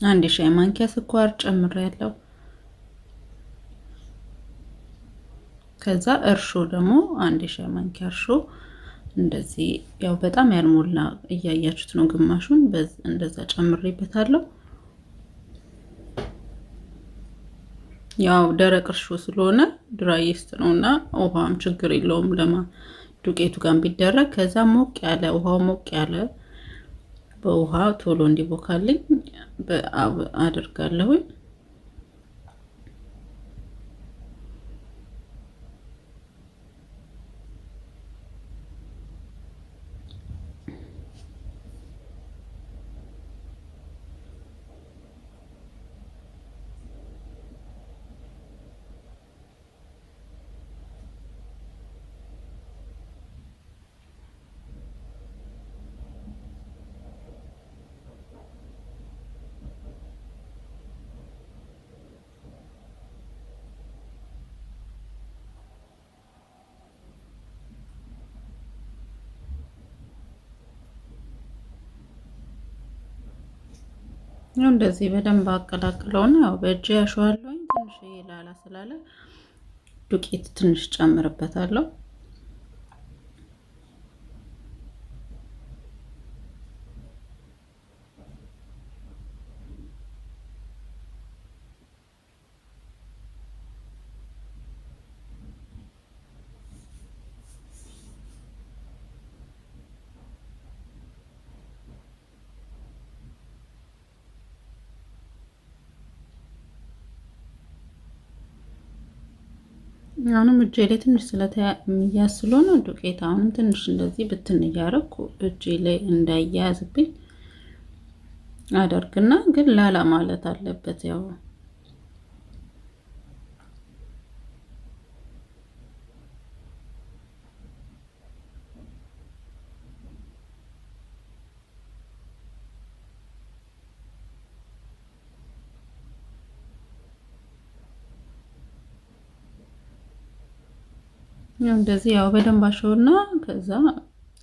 አንድ ሻይ ማንኪያ ስኳር ጨምሬያለሁ። ከዛ እርሾ ደግሞ አንድ ሻይ ማንኪያ እርሾ እንደዚህ ያው በጣም ያልሞላ እያያችሁት ነው፣ ግማሹን እንደዛ ጨምሬበታለሁ። ያው ደረቅ እርሾ ስለሆነ ድራይ ይስት ነውና ውሃም ችግር የለውም ዱቄቱ ጋር ቢደረግ። ከዛ ሞቅ ያለ ውሃው ሞቅ ያለ በውሃ ቶሎ እንዲቦካልኝ አድርጋለሁ። ያው እንደዚህ በደንብ አቀላቅለውና ያው በእጄ ያሸዋለሁኝ። ትንሽ ላላ ስላለ ዱቄት ትንሽ ጨምርበታለሁ። አሁንም እጄ ላይ ትንሽ ስለተያያዝ ስለሆነ ዱቄት አሁንም ትንሽ እንደዚህ ብትን እያደረኩ እጄ ላይ እንዳያያዝብኝ አደርግና ግን ላላ ማለት አለበት። ያው እንደዚህ ያው በደንብ አሸውና ከዛ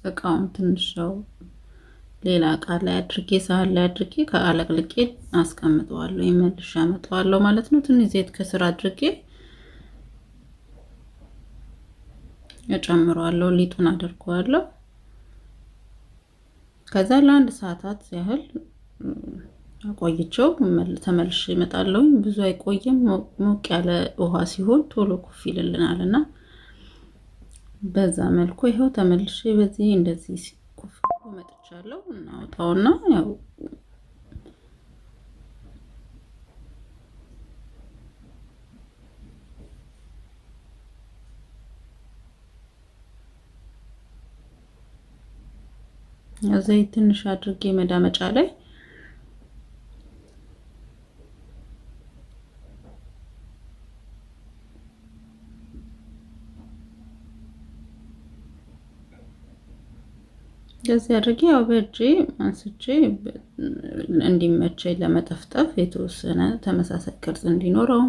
እቃውን ትንሽ ያው ሌላ እቃ ላይ አድርጌ ሳህን ላይ አድርጌ ከአለቅልቄ አስቀምጠዋለሁ። ይመልሽ አመጣዋለሁ ማለት ነው። ትንሽ ዘይት ከስር አድርጌ እጨምረዋለሁ። ሊጡን አድርገዋለሁ። ከዛ ለአንድ ሰዓታት ያህል አቆይቼው ተመልሼ እመጣለሁ። ብዙ አይቆይም። ሞቅ ያለ ውሃ ሲሆን ቶሎ ኩፍ ይልልናልና በዛ መልኩ ይሄው ተመልሼ በዚህ እንደዚህ ኩፍ መጥቻለሁ። እናውጣውና ያው ዘይት ትንሽ አድርጌ መዳመጫ ላይ እንደዚህ አድርጌ ያው በእጄ አንስቼ እንዲመቸኝ ለመጠፍጠፍ የተወሰነ ተመሳሳይ ቅርጽ እንዲኖረው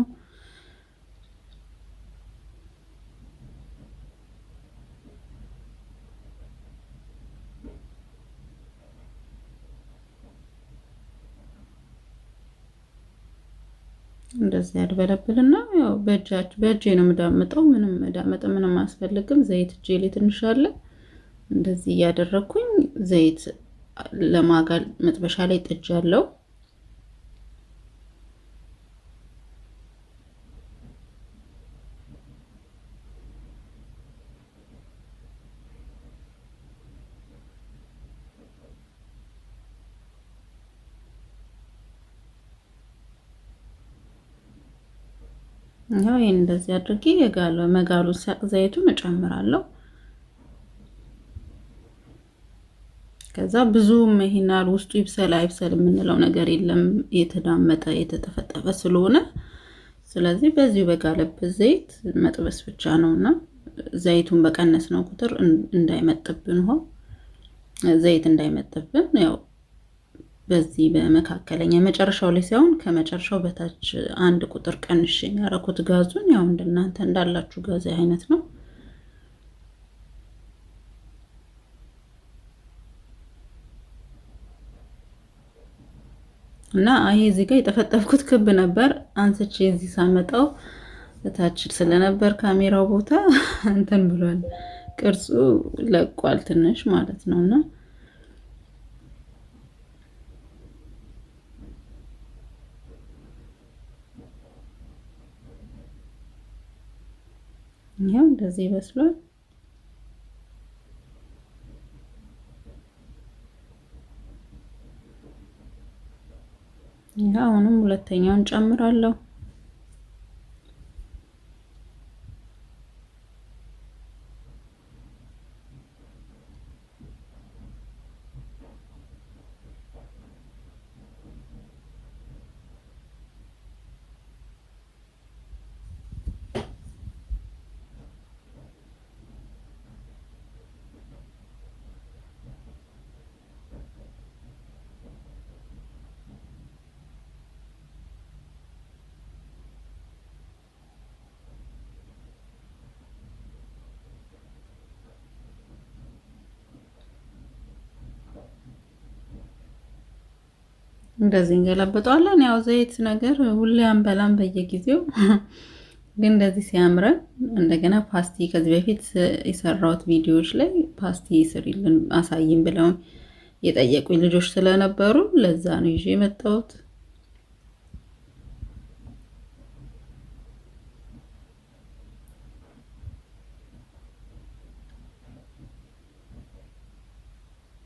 እንደዚህ ያድበለብልና ያው በእጄ ነው የምዳምጠው። ምንም አያስፈልግም። ዘይት እጄ ላይ ትንሽ አለ። እንደዚህ እያደረኩኝ ዘይት ለማጋል መጥበሻ ላይ ጥጃለሁ። ያው ይሄን እንደዚህ አድርጌ መጋሉን ሳቅ ዘይቱን እጨምራለሁ። ከዛ ብዙም ይሄናል ውስጡ ይብሰል አይብሰል የምንለው ነገር የለም። የተዳመጠ የተጠፈጠፈ ስለሆነ ስለዚህ በዚሁ በጋለበት ዘይት መጥበስ ብቻ ነውና ዘይቱን በቀነስ ነው ቁጥር እንዳይመጥብን ዘይት እንዳይመጥብን ያው በዚህ በመካከለኛ መጨረሻው ላይ ሳይሆን ከመጨረሻው በታች አንድ ቁጥር ቀንሼ ያረኩት ጋዙን ያው እንደናንተ እንዳላችሁ ጋዝ አይነት ነው። እና ይሄ እዚህ ጋር የጠፈጠፍኩት ክብ ነበር። አንስቼ እዚህ ሳመጣው ታች ስለነበር ካሜራው ቦታ እንትን ብሏል፣ ቅርጹ ለቋል ትንሽ ማለት ነውና ይሄው እንደዚህ ይበስሏል። አሁንም ሁለተኛውን ጨምራለሁ። እንደዚህ እንገለብጠዋለን። ያው ዘይት ነገር ሁሌ አንበላም በየጊዜው ግን እንደዚህ ሲያምረን እንደገና ፓስቲ ከዚህ በፊት የሰራሁት ቪዲዮዎች ላይ ፓስቲ ስሪልን አሳይን ብለው የጠየቁኝ ልጆች ስለነበሩ ለዛ ነው ይዤ የመጣሁት።